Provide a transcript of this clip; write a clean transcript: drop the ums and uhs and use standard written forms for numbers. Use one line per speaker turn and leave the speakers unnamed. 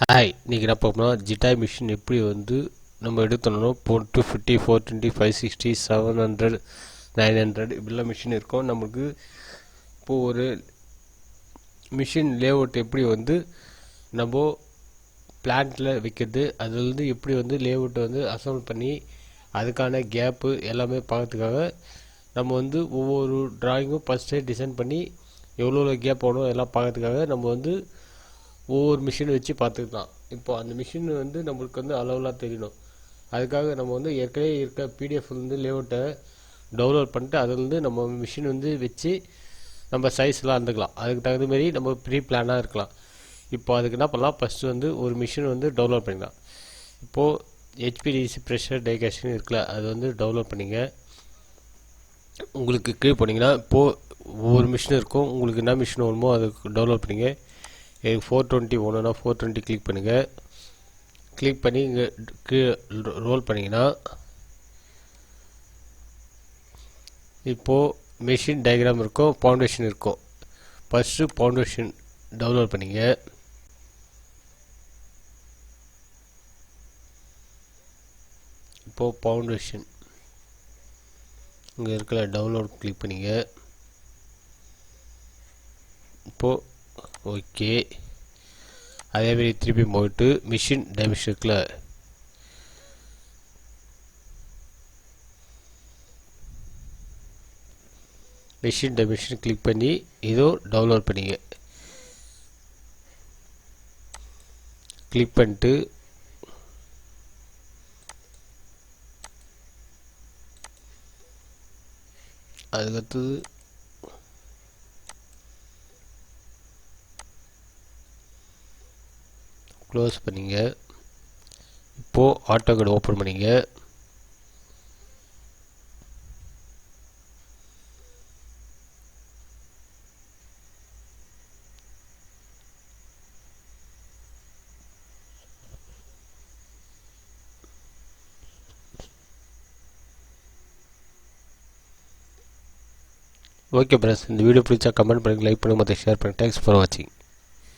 Hi, இன்றைக்கி என்ன பார்ப்போம்னா ஜிட்டாய் machine எப்படி வந்து நம்ம எடுத்துடணும். 250, 420, 560, 700, 900 இப்படிலாம் மிஷின் இருக்கும். நமக்கு இப்போது ஒரு மிஷின் லேஅவுட் எப்படி வந்து நம்ம பிளான்ட்டில் வைக்கிறது, அது வந்து எப்படி வந்து லேஅவுட்டை வந்து அசம்பிள் பண்ணி அதுக்கான கேப்பு எல்லாமே பார்க்கறதுக்காக நம்ம வந்து ஒவ்வொரு டிராயிங்கும் ஃபஸ்ட்டே டிசைன் பண்ணி எவ்வளோ கேப் ஆகணும் எல்லாம் பார்க்கறதுக்காக நம்ம வந்து ஒவ்வொரு மிஷினை வச்சு பார்த்துக்கலாம். இப்போ அந்த மிஷின் வந்து நம்மளுக்கு வந்து அளவுலாம் தெரியணும். அதுக்காக நம்ம வந்து ஏற்கனவே இருக்க பிடிஎஃப் வந்து லேஅவுட்டை டவுன்லோட் பண்ணிட்டு அதில் நம்ம மிஷின் வந்து வச்சு நம்ம சைஸ்லாம் இருந்துக்கலாம். அதுக்கு தகுந்த மாதிரி நம்ம ப்ரீ பிளானாக இருக்கலாம். இப்போ அதுக்கு என்ன பண்ணலாம், ஃபஸ்ட்டு வந்து ஒரு மிஷின் வந்து டவுன்லோட் பண்ணிக்கலாம். இப்போது ஹெச்பிடிசி ப்ரெஷர் டைகாஸ்டிங் இருக்குல்ல, அது வந்து டவுன்லோட் பண்ணிங்க. உங்களுக்கு கீழே போனீங்கன்னா இப்போது ஒவ்வொரு மிஷின் இருக்கும். உங்களுக்கு என்ன மிஷின் வேணுமோ அதுக்கு டவுன்லோட் பண்ணிங்க. எனக்கு 420 வேணும்னா 420 கிளிக் பண்ணுங்கள். கிளிக் பண்ணி இங்கே கீழே ரோல் பண்ணிங்கன்னா இப்போது மெஷின் டயக்ராம் இருக்கும், ஃபவுண்டேஷன் இருக்கும். ஃபஸ்ட்டு ஃபவுண்டேஷன் டவுன்லோட் பண்ணிங்க. இப்போது ஃபவுண்டேஷன் இங்கே இருக்கிற டவுன்லோட் கிளிக் பண்ணிங்க. இப்போது ஓகே, அதேமாரி திருப்பி போயிட்டு மிஷின் டைமென்ஷன் இருக்குல்ல, மிஷின் டைமென்ஷன் கிளிக் பண்ணி இதோ டவுன்லோட் பண்ணிங்க. கிளிக் பண்ணிட்டு அதுக்கடுத்தது க்ளோஸ் பண்ணிங்க. இப்போது ஆட்டோகேட் ஓப்பன் பண்ணிங்க. ஓகே ஃப்ரெண்ட்ஸ், இந்த வீடியோ பிடிச்சா கமெண்ட் பண்ணுங்கள், லைக் பண்ணுங்கள், மற்ற ஷேர் பண்ணுங்கள். தேங்க்ஸ் ஃபார் வாட்சிங்.